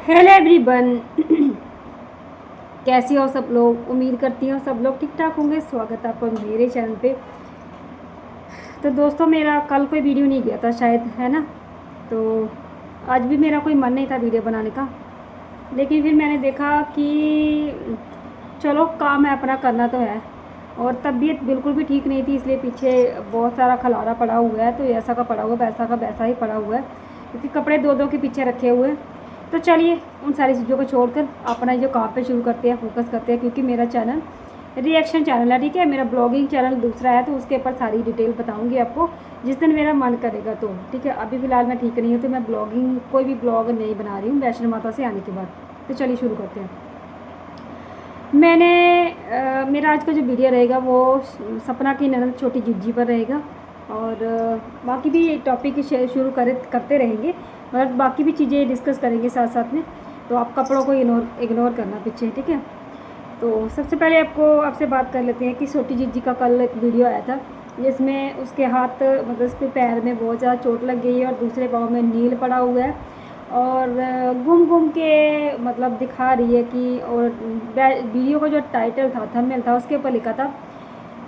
Hello everyone. कैसे हो सब लोग? उम्मीद करती हूँ सब लोग ठीक ठाक होंगे। स्वागत है आपका मेरे चैनल पे। तो दोस्तों, मेरा कल कोई वीडियो नहीं गया था शायद, है ना? तो आज भी मेरा कोई मन नहीं था वीडियो बनाने का, लेकिन फिर मैंने देखा कि चलो काम है अपना, करना तो है। और तबीयत बिल्कुल भी ठीक नहीं थी, इसलिए पीछे बहुत सारा खलारा पड़ा हुआ है। तो ऐसा का पड़ा हुआ, वैसा का वैसा ही पड़ा हुआ है, क्योंकि कपड़े दो दो के पीछे रखे हुए हैं। तो चलिए उन सारी चीज़ों को छोड़कर अपना जो काम पे शुरू करते हैं, फोकस करते हैं। क्योंकि मेरा चैनल रिएक्शन चैनल है, ठीक है। मेरा ब्लॉगिंग चैनल दूसरा है, तो उसके ऊपर सारी डिटेल बताऊंगी आपको जिस दिन मेरा मन करेगा तो, ठीक है। अभी फ़िलहाल मैं ठीक नहीं हूँ, तो मैं ब्लॉगिंग कोई भी ब्लॉग नहीं बना रही हूँ वैष्णो माता से आने के बाद। तो चलिए शुरू करते हैं। मेरा आज का जो वीडियो रहेगा वो सपना की ननद छोटी जिज्जी पर रहेगा। और बाकी भी टॉपिक शुरू करते रहेंगे, मतलब बाकी भी चीज़ें डिस्कस करेंगे साथ साथ में। तो आप कपड़ों को इग्नोर करना पीछे, ठीक है। तो सबसे पहले आपसे बात कर लेते हैं कि छोटी जिज्जी का कल एक वीडियो आया था, जिसमें उसके हाथ, मतलब उसके पैर में बहुत ज़्यादा चोट लग गई है और दूसरे पाँव में नील पड़ा हुआ है। और घूम घूम के मतलब दिखा रही है कि, और वीडियो का जो टाइटल था, थंबनेल था, उसके ऊपर लिखा था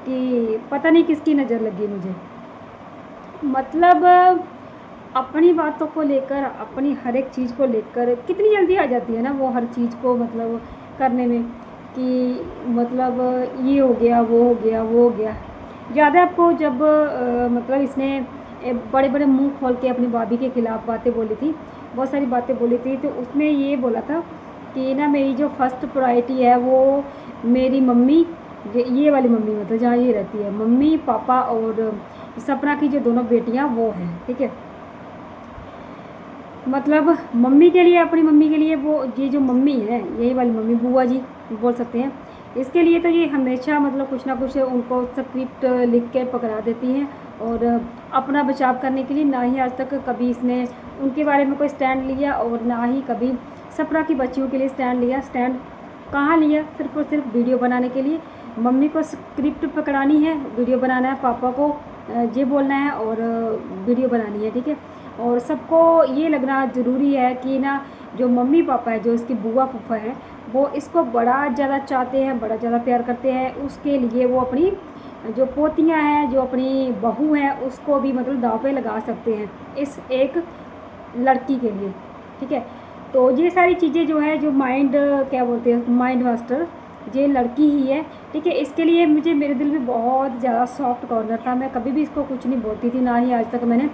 कि पता नहीं किसकी नज़र लगी मुझे। मतलब अपनी बातों को लेकर, अपनी हर एक चीज़ को लेकर कितनी जल्दी आ जाती है ना वो, हर चीज़ को मतलब करने में, कि मतलब ये हो गया, वो हो गया, वो हो गया। ज़्यादा आपको जब मतलब इसने बड़े बड़े मुंह खोल के अपनी भाभी के खिलाफ़ बातें बोली थी, बहुत सारी बातें बोली थी। तो उसमें ये बोला था कि ना, मेरी जो फर्स्ट प्रायोरिटी है वो मेरी मम्मी, ये वाली मम्मी, मतलब जहाँ ये रहती है, मम्मी पापा और सपना की जो दोनों बेटियाँ वो हैं, ठीक है। मतलब मम्मी के लिए, अपनी मम्मी के लिए, वो ये जो मम्मी है, यही वाली मम्मी, बुआ जी बोल सकते हैं, इसके लिए तो ये हमेशा मतलब कुछ ना कुछ उनको स्क्रिप्ट लिख के पकड़ा देती हैं। और अपना बचाव करने के लिए ना ही आज तक कभी इसने उनके बारे में कोई स्टैंड लिया, और ना ही कभी सपना की बच्चियों के लिए स्टैंड लिया। स्टैंड कहाँ लिया? सिर्फ और सिर्फ वीडियो बनाने के लिए। मम्मी को स्क्रिप्ट पकड़ानी है, वीडियो बनाना है, पापा को ये बोलना है और वीडियो बनानी है, ठीक है। और सबको ये लगना ज़रूरी है कि ना, जो मम्मी पापा है, जो इसकी बुआ फूफा है, वो इसको बड़ा ज़्यादा चाहते हैं, बड़ा ज़्यादा प्यार करते हैं। उसके लिए वो अपनी जो पोतियाँ हैं, जो अपनी बहू हैं, उसको भी मतलब दाँव पे लगा सकते हैं इस एक लड़की के लिए, ठीक है। तो ये सारी चीज़ें जो है, जो माइंड, क्या बोलते हैं, माइंड मास्टर, ये लड़की ही है, ठीक है। इसके लिए मुझे, मेरे दिल में बहुत ज़्यादा सॉफ्ट कॉर्नर था। मैं कभी भी इसको कुछ नहीं बोलती थी, ना ही आज तक मैंने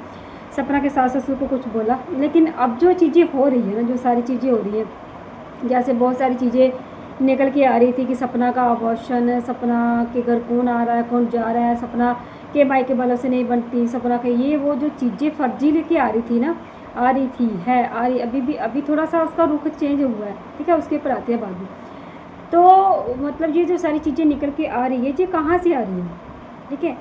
सपना के सास ससुर को कुछ बोला। लेकिन अब जो चीज़ें हो रही है ना, जो सारी चीज़ें हो रही हैं, जैसे बहुत सारी चीज़ें निकल के आ रही थी कि सपना का अबॉर्शन, सपना के घर कौन आ रहा है, कौन जा रहा है, सपना के भाई के बालों से नहीं बनती, सपना के ये वो जो चीज़ें फर्जी लेके आ रही थी ना, आ रही थी, है, आ रही अभी भी, अभी थोड़ा सा उसका रुख चेंज हुआ है, ठीक है। उसके ऊपर आते हैं बाद में। तो मतलब ये जो सारी चीज़ें निकल के आ रही है, ये कहाँ से आ रही है, ठीक है।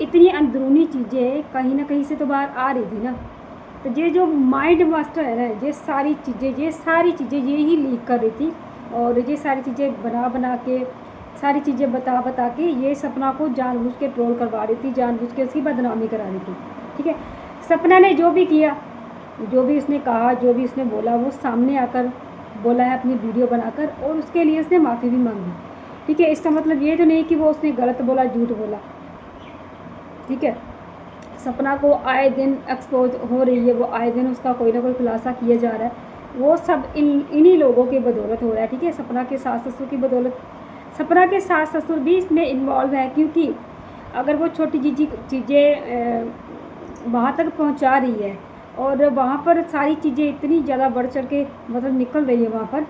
इतनी अंदरूनी चीज़ें कहीं ना कहीं से तो बाहर आ रही थी ना। तो ये जो माइंड मास्टर है ना, ये सारी चीज़ें ये ही लीक कर रही थी। और ये सारी चीज़ें बना बना के, सारी चीज़ें बता बता के ये सपना को जानबूझ के ट्रोल करवा रही थी, जानबूझ के उसकी बदनामी करा रही थी, ठीक है। सपना ने जो भी किया, जो भी उसने कहा, जो भी उसने बोला, वो सामने आकर बोला है अपनी वीडियो बनाकर, और उसके लिए उसने माफ़ी भी मांगी, ठीक है। इसका मतलब ये तो नहीं कि वो उसने गलत बोला, झूठ बोला, ठीक है। सपना को आए दिन एक्सपोज हो रही है, वो आए दिन उसका कोई ना कोई खुलासा किया जा रहा है। वो सब इन्हीं लोगों की बदौलत हो रहा है, ठीक है। सपना के सास ससुर की बदौलत। सपना के सास ससुर भी इसमें इन्वॉल्व है, क्योंकि अगर वो छोटी चीज़ें वहाँ तक पहुँचा रही है, और वहाँ पर सारी चीज़ें इतनी ज़्यादा बढ़ चढ़ के मतलब निकल रही है वहाँ पर,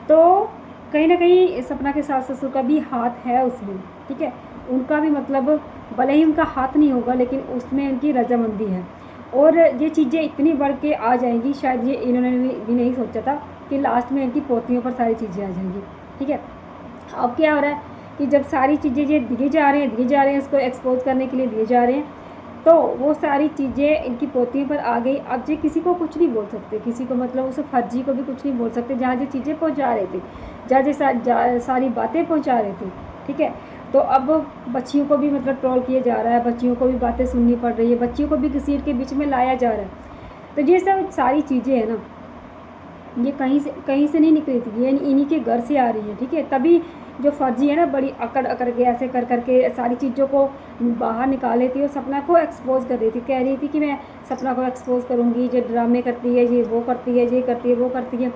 तो कहीं ना कहीं सपना के सास ससुर का भी हाथ है उसमें, ठीक है। उनका भी मतलब, भले ही उनका हाथ नहीं होगा, लेकिन उसमें उनकी रजामंदी है। और ये चीज़ें इतनी बढ़ के आ जाएंगी, शायद ये इन्होंने भी नहीं सोचा था कि लास्ट में इनकी पोतियों पर सारी चीज़ें आ जाएंगी, ठीक है। अब क्या हो रहा है कि जब सारी चीज़ें ये दिए जा रहे हैं, इसको एक्सपोज करने के लिए दिए जा रहे हैं, तो वो सारी चीज़ें इनकी पोतियों पर आ गई। अब ये किसी को कुछ नहीं बोल सकते, किसी को मतलब उस फर्जी को भी कुछ नहीं बोल सकते, जहाँ जो चीज़ें पहुँचा रहे थे, जहाँ सारी बातें पहुँचा रहे थे, ठीक है। तो अब बच्चियों को भी मतलब ट्रोल किया जा रहा है, बच्चियों को भी बातें सुननी पड़ रही है, बच्चियों को भी घसीट के बीच में लाया जा रहा है। तो ये सब सारी चीज़ें हैं ना, ये कहीं से नहीं निकली थी, ये इन्हीं के घर से आ रही है, ठीक है। तभी जो फर्जी है ना, बड़ी अकड़ अकड़ के ऐसे कर करके सारी चीज़ों को बाहर निकाल रही थी और सपना को एक्सपोज कर रही थी। कह रही थी कि मैं सपना को एक्सपोज करूँगी, ये ड्रामे करती है, ये वो करती है, ये करती है, वो करती है।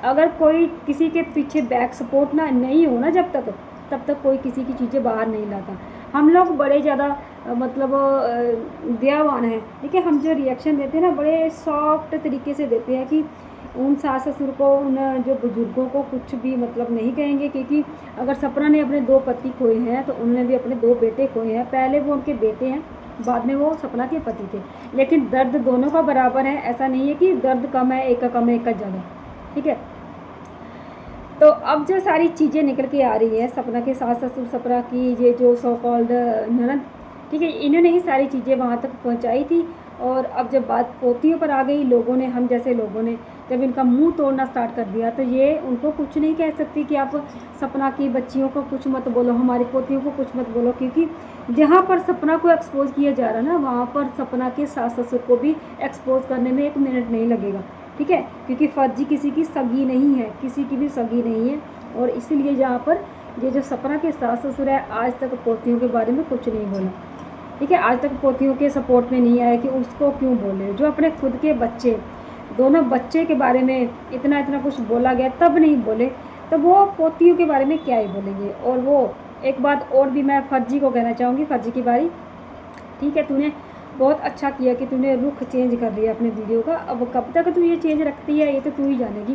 अगर कोई किसी के पीछे बैक सपोर्ट ना नहीं हो ना जब तक, तब तक कोई किसी की चीज़ें बाहर नहीं लाता। हम लोग बड़े ज़्यादा मतलब दयावान हैं, ठीक है। हम जो रिएक्शन देते हैं ना, बड़े सॉफ्ट तरीके से देते हैं कि उन सास ससुर को, उन जो बुज़ुर्गों को कुछ भी मतलब नहीं कहेंगे। क्योंकि अगर सपना ने अपने 2 पति खोए हैं तो उन्होंने भी अपने 2 बेटे खोए हैं। पहले वो उनके बेटे हैं, बाद में वो सपना के पति थे। लेकिन दर्द दोनों का बराबर है, ऐसा नहीं है कि दर्द कम है, एक का कम है, एक का ज़्यादा, ठीक है। तो अब जो सारी चीज़ें निकल के आ रही है, सपना के सास ससुर, सपना की ये जो सो कॉल्ड ननद, ठीक है, इन्होंने ही सारी चीज़ें वहाँ तक पहुँचाई थी। और अब जब बात पोतियों पर आ गई, लोगों ने, हम जैसे लोगों ने जब इनका मुंह तोड़ना स्टार्ट कर दिया, तो ये उनको कुछ नहीं कह सकती कि आप सपना की बच्चियों को कुछ मत बोलो, हमारी पोतियों को कुछ मत बोलो। क्योंकि जहाँ पर सपना को एक्सपोज किया जा रहा है ना, वहाँ पर सपना के सास ससुर को भी एक्सपोज करने में 1 मिनट नहीं लगेगा, ठीक है। क्योंकि फर्जी किसी की सगी नहीं है, किसी की भी सगी नहीं है। और इसीलिए यहाँ पर ये जो सपना के सास ससुर है, आज तक पोतियों के बारे में कुछ नहीं बोला, ठीक है। आज तक पोतियों के सपोर्ट में नहीं आया कि उसको क्यों बोले। जो अपने खुद के बच्चे, दोनों बच्चे के बारे में इतना कुछ बोला गया तब नहीं बोले, तो वो पोतियों के बारे में क्या ही बोलेंगे। और वो एक बात और भी मैं फर्जी को कहना चाहूँगी, फर्जी की बारी, ठीक है। तूने बहुत अच्छा किया कि तूने रुख चेंज कर लिया अपने वीडियो का। अब कब तक तू ये चेंज रखती है, ये तो तू ही जानेगी।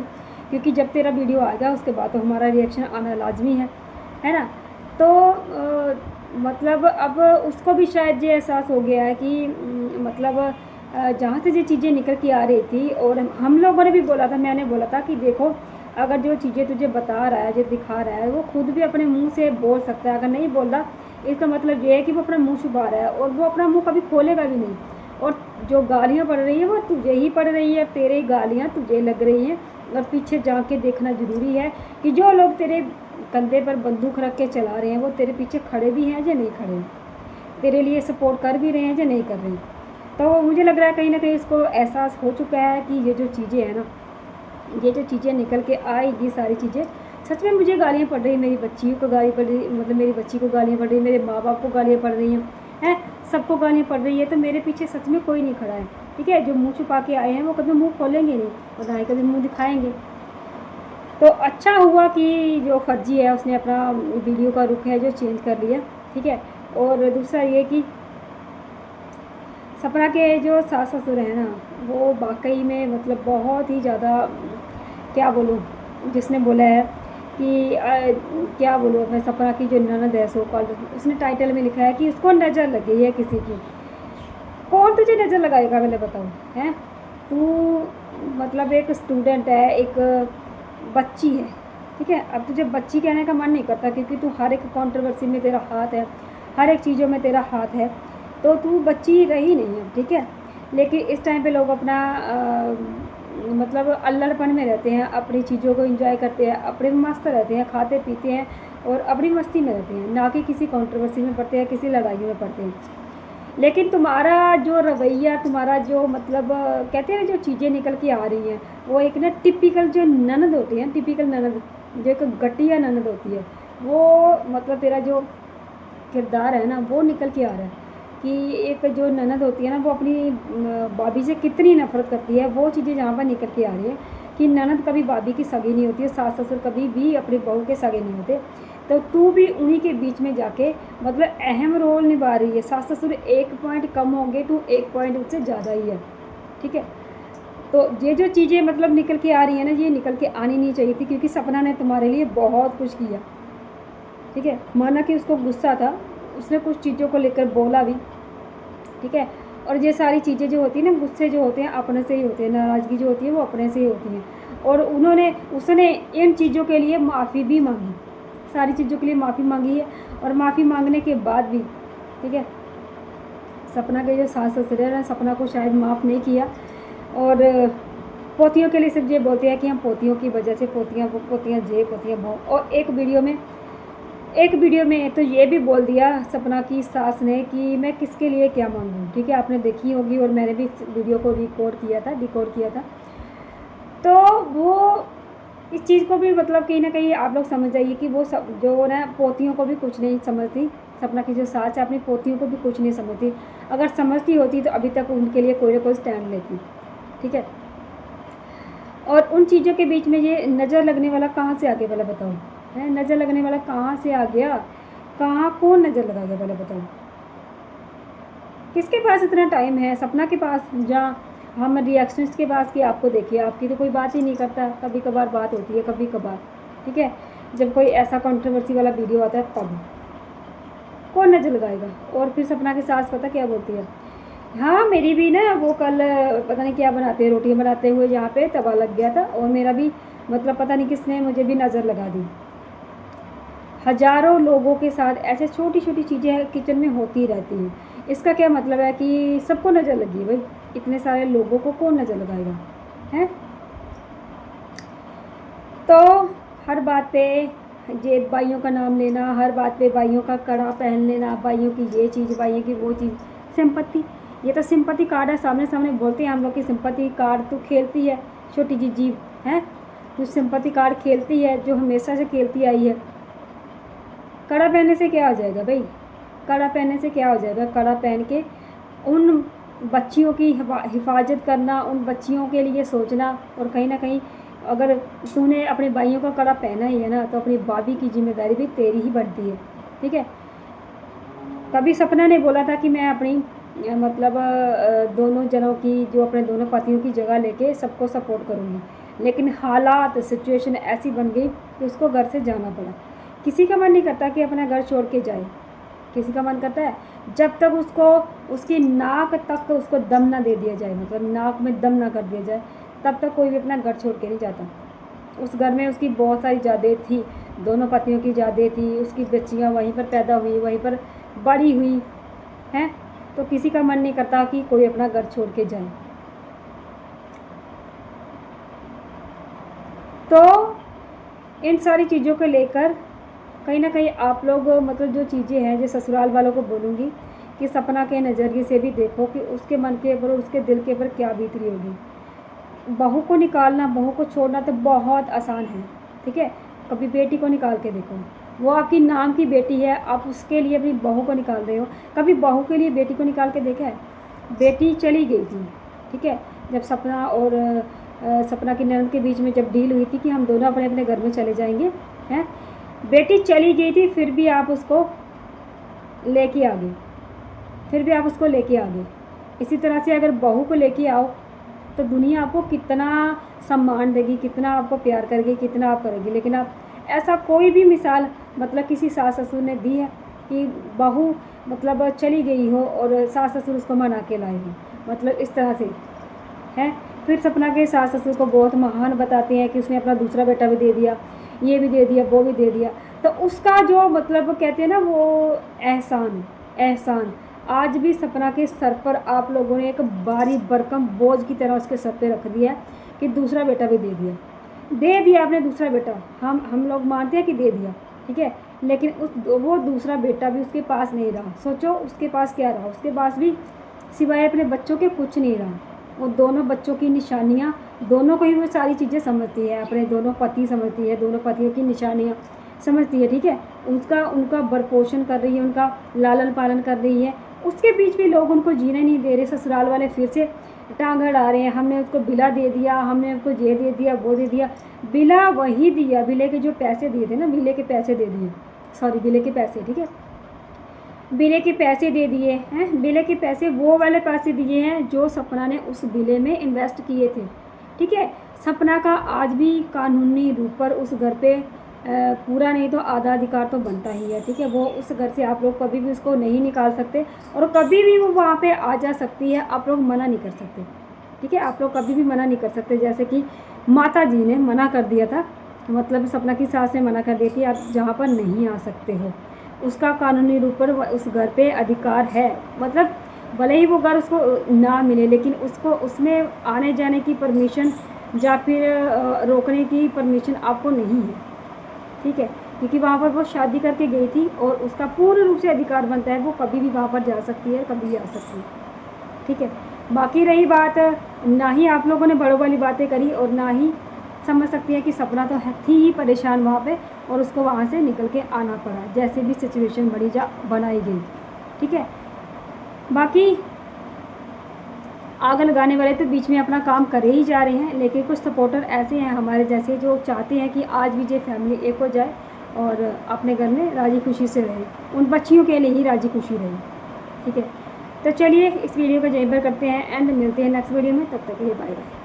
क्योंकि जब तेरा वीडियो आएगा उसके बाद तो हमारा रिएक्शन आना लाजमी है ना। तो मतलब अब उसको भी शायद ये एहसास हो गया है कि मतलब जहाँ से ये चीज़ें निकल के आ रही थी, और हम लोगों ने भी बोला था, मैंने बोला था कि देखो, अगर जो चीज़ें तुझे बता रहा है, जो दिखा रहा है, वो खुद भी अपने मुंह से बोल सकता है। अगर नहीं बोल रहा, इसका मतलब ये है कि वो अपना मुंह छुपा रहा है, और वो अपना मुंह कभी खोलेगा भी नहीं। और जो गालियाँ पड़ रही हैं वो तुझे ही पड़ रही है, तेरे गालियाँ तुझे लग रही हैं। और पीछे जाके देखना ज़रूरी है कि जो लोग तेरे कंधे पर बंदूक रख के चला रहे हैं, वो तेरे पीछे खड़े भी हैं या नहीं खड़े हैं, तेरे लिए सपोर्ट कर भी रहे हैं या नहीं कर रहे हैं। तो मुझे लग रहा है कहीं ना कहीं इसको एहसास हो चुका है कि ये जो चीज़ें हैं ना, ये जो चीज़ें निकल के आएगी, सारी चीज़ें सच में मुझे गालियाँ पड़ रही, मेरी बच्चियों को गाली पड़ रही, मतलब मेरी बच्ची को गालियाँ पड़ रही, मेरे माँ बाप को गालियाँ पड़ रही हैं, सबको गालियाँ पड़ रही है। तो मेरे पीछे सच में कोई नहीं खड़ा है, ठीक है। जो मुँह छुपा के आए हैं वो कभी मुँह खोलेंगे नहीं, और ना ही कभी मुँह दिखाएंगे। तो अच्छा हुआ कि जो फर्जी है उसने अपना वीडियो का रुख है जो चेंज कर लिया, ठीक है। और दूसरा ये कि सपना के जो सास ससुर हैं ना, वो वाकई में मतलब बहुत ही ज़्यादा, क्या बोलूँ, जिसने बोला है कि क्या बोलूँ मैं, सपना की जो ननद है सो कॉल्ड, उसने टाइटल में लिखा है कि उसको नज़र लगी है किसी की। कौन तुझे नज़र लगाएगा, पहले बताओ, हैं तू मतलब एक स्टूडेंट है, एक बच्ची है, ठीक है। अब तुझे बच्ची कहने का मन नहीं करता क्योंकि तू हर एक कंट्रोवर्सी में तेरा हाथ है, हर एक चीज़ों में तेरा हाथ है, तो तू बच्ची रही नहीं है, ठीक है। लेकिन इस टाइम पे लोग अपना मतलब अल्लड़पन में रहते हैं, अपनी चीज़ों को एंजॉय करते हैं, अपने मस्त रहते हैं, खाते पीते हैं और अपनी मस्ती में रहते हैं, ना कि किसी कंट्रोवर्सी में पड़ते हैं, किसी लड़ाई में पड़ते हैं। लेकिन तुम्हारा जो रवैया, तुम्हारा जो मतलब कहते हैं जो चीज़ें निकल के आ रही हैं, वो एक ना टिपिकल जो ननद होती है, टिपिकल ननद, जो एक घटिया ननद होती है, वो मतलब तेरा जो किरदार है ना, वो निकल के आ रहा है कि एक जो ननद होती है ना, वो अपनी भाभी से कितनी नफरत करती है। वो चीज़ें जहाँ पर निकल के आ रही है कि ननद कभी भाभी की सगी नहीं होती है, सास ससुर कभी भी अपनी बहू के सगे नहीं होते। तो तू भी उन्हीं के बीच में जाके मतलब अहम रोल निभा रही है। सास ससुर 1 पॉइंट कम होंगे, तू 1 पॉइंट उससे ज़्यादा ही है, ठीक है। तो ये जो चीज़ें मतलब निकल के आ रही है ना, ये निकल के आनी नहीं चाहिए थी, क्योंकि सपना ने तुम्हारे लिए बहुत कुछ किया, ठीक है। माना कि उसको गुस्सा था, उसने कुछ चीज़ों को लेकर बोला भी, ठीक है। और ये सारी चीज़ें जो होती हैं ना, गुस्से जो होते हैं अपने से ही होते हैं, नाराज़गी जो होती है वो अपने से ही होती हैं। और उसने इन चीज़ों के लिए माफ़ी भी मांगी, सारी चीज़ों के लिए माफ़ी मांगी है। और माफ़ी मांगने के बाद भी, ठीक है, सपना के जो सास ससुर है ना, सपना को शायद माफ़ नहीं किया। और पोतियों के लिए सिर्फ ये बोलते हैं कि हम पोतियों की वजह से, पोतियाँ बहु। और एक वीडियो में तो ये भी बोल दिया सपना की सास ने कि मैं किसके लिए क्या मांगूँ, ठीक है। आपने देखी होगी और मैंने भी इस वीडियो को डिकोड किया था। तो वो इस चीज़ को भी मतलब कहीं ना कहीं आप लोग समझ जाइए कि वो सब जो ना पोतियों को भी कुछ नहीं समझती। सपना की जो सास है अपनी पोतियों को भी कुछ नहीं समझती। अगर समझती होती तो अभी तक उनके लिए कोई ना कोई स्टैंड लेती। ठीक है। और उन चीज़ों के बीच में ये नज़र लगने वाला कहाँ से आ गया पहले बताओ? है नज़र लगने वाला कहाँ से आ गया? कहाँ कौन नज़र लगा गया पहले बताओ? किसके पास इतना टाइम है? सपना के पास, जहाँ हम रिएक्शनिस्ट के पास कि आपको देखिए आपकी तो कोई बात ही नहीं करता। कभी कभार बात होती है, कभी कभार। ठीक है। जब कोई ऐसा कंट्रोवर्सी वाला वीडियो आता है तब कौन नज़र लगाएगा? और फिर सपना की सास पता क्या बोलती है? हाँ मेरी भी ना वो कल पता नहीं क्या बनाते हैं, रोटियाँ बनाते हुए यहाँ पे तवा लग गया था और मेरा भी मतलब पता नहीं किसने मुझे भी नज़र लगा दी। हज़ारों लोगों के साथ ऐसे छोटी छोटी चीज़ें किचन में होती रहती हैं। इसका क्या मतलब है कि सबको नज़र लगी भाई? इतने सारे लोगों को कौन नज़र लगाएगा? हैं? तो हर बात पे ये भाइयों का नाम लेना, हर बात पे भाइयों का कड़ा पहन लेना, भाइयों की ये चीज़, भाइयों की वो चीज़, सिंपत्ति। ये तो सिंपत्ति कार्ड है, सामने सामने बोलते हैं हम लोग की सिंपत्ति कार्ड तू खेलती है छोटी जी जीव है, तू सिंपत्ति कार्ड खेलती है जो हमेशा से खेलती आई है। कड़ा पहनने से क्या हो जाएगा भाई? कड़ा पहनने से क्या हो जाएगा? कड़ा पहन के उन बच्चियों की हिफाजत करना, उन बच्चियों के लिए सोचना। और कहीं ना कहीं अगर तूने अपने भाइयों का कड़ा पहना ही है ना तो अपनी भाभी की जिम्मेदारी भी तेरी ही बनती है। ठीक है। कभी सपना ने बोला था कि मैं अपनी मतलब दोनों जनों की, जो अपने दोनों पतियों की जगह लेके सबको सपोर्ट करूँगी, लेकिन हालात सिचुएशन ऐसी बन गई कि उसको घर से जाना पड़ा। किसी का मन नहीं करता कि अपना घर छोड़ के जाए। किसी का मन करता है? जब तक उसको उसकी नाक तक उसको दम ना दे दिया जाए, मतलब नाक में दम ना कर दिया जाए, तब तक कोई भी अपना घर छोड़ के नहीं जाता। उस घर में उसकी बहुत सारी यादें थी, दोनों पतियों की यादें थी, उसकी बच्चियाँ वहीं पर पैदा हुई, वहीं पर बड़ी हुई हैं। तो किसी का मन नहीं करता कि कोई अपना घर छोड़ के जाए। तो इन सारी चीज़ों को लेकर कहीं ना कहीं आप लोग मतलब जो चीज़ें हैं जो ससुराल वालों को बोलूँगी कि सपना के नज़रिए से भी देखो कि उसके मन के ऊपर, उसके दिल के ऊपर क्या बीत रही होगी। बहू को निकालना, बहू को छोड़ना तो बहुत आसान है। ठीक है। कभी बेटी को निकाल के देखो, वो आपकी नाम की बेटी है, आप उसके लिए अपनी बहू को निकाल रहे हो। कभी बहू के लिए बेटी को निकाल के देखा है? बेटी चली गई थी। ठीक है। जब सपना और सपना की ननद के बीच में जब डील हुई थी कि हम दोनों अपने अपने घर में चले जाएंगे, हैं, बेटी चली गई थी फिर भी आप उसको लेके आ गए, फिर भी आप उसको लेके आ गए। इसी तरह से अगर बहू को लेके आओ तो दुनिया आपको कितना सम्मान देगी, कितना आपको प्यार करेगी, कितना आप करेगी। लेकिन आप ऐसा कोई भी मिसाल मतलब किसी सास ससुर ने दी है कि बहू मतलब चली गई हो और सास ससुर उसको मना के लाए हो, मतलब इस तरह से है। फिर सपना के सास ससुर को बहुत महान बताते हैं कि उसने अपना दूसरा बेटा भी दे दिया, ये भी दे दिया, वो भी दे दिया। तो उसका जो मतलब कहते हैं ना वो एहसान, एहसान आज भी सपना के सर पर आप लोगों ने एक भारी भरकम बोझ की तरह उसके सर पे रख दिया कि दूसरा बेटा भी दे दिया आपने दूसरा बेटा। हम लोग मानते हैं कि दे दिया, ठीक है, लेकिन वो दूसरा बेटा भी उसके पास नहीं रहा। सोचो उसके पास क्या रहा, उसके पास भी सिवाय अपने बच्चों के कुछ नहीं रहा। वो दोनों बच्चों की निशानियाँ, दोनों को ही वो सारी चीज़ें समझती है, अपने दोनों पति समझती है, दोनों पतियों की निशानियाँ समझती है, ठीक है। उनका भरपोषण कर रही है, उनका लालन पालन कर रही है। उसके बीच भी लोग उनको जीने नहीं दे रहे। ससुराल वाले फिर से टांग अड़ा रहे हैं, हमने उसको बिला दे दिया, हमने उसको ये दे दिया, वो दे दिया। बिला वही दिया, बिले के जो पैसे दिए थे ना, बिले के पैसे दे दिए, सॉरी बिले के पैसे, ठीक है, बिले के पैसे दे दिए हैं। बिले के पैसे वो वाले पैसे दिए हैं जो सपना ने उस बिले में इन्वेस्ट किए थे, ठीक है। सपना का आज भी कानूनी रूप पर उस घर पे पूरा नहीं तो आधा अधिकार तो बनता ही है, ठीक है। वो उस घर से आप लोग कभी भी उसको नहीं निकाल सकते और कभी भी वो वहाँ पे आ जा सकती है, आप लोग मना नहीं कर सकते, ठीक है। आप लोग कभी भी मना नहीं कर सकते। जैसे कि माता जी ने मना कर दिया था, मतलब सपना की सास ने मना कर दिया कि आप जहाँ पर नहीं आ सकते हो। उसका कानूनी रूप पर उस घर पे अधिकार है, मतलब भले ही वो घर उसको ना मिले लेकिन उसको उसमें आने जाने की परमिशन या फिर रोकने की परमिशन आपको नहीं है, ठीक है, क्योंकि वहाँ पर वो शादी करके गई थी और उसका पूर्ण रूप से अधिकार बनता है। वो कभी भी वहाँ पर जा सकती है, कभी भी आ सकती है, ठीक है। बाकी रही बात, ना ही आप लोगों ने बड़ों वाली बातें करी और ना ही समझ सकती है कि सपना तो थी ही परेशान वहाँ पे और उसको वहाँ से निकल के आना पड़ा, जैसे भी सिचुएशन बनाई गई। ठीक है, बाकी आग लगाने वाले तो बीच में अपना काम करे ही जा रहे हैं, लेकिन कुछ सपोर्टर ऐसे हैं हमारे जैसे जो चाहते हैं कि आज भी ये फैमिली एक हो जाए और अपने घर में राजी खुशी से रहे, उन बच्चियों के लिए ही राजी खुशी रहे। ठीक है, तो चलिए इस वीडियो को यहीं पर करते हैं एंड मिलते हैं नेक्स्ट वीडियो में, तब तक के लिए बाय बाय।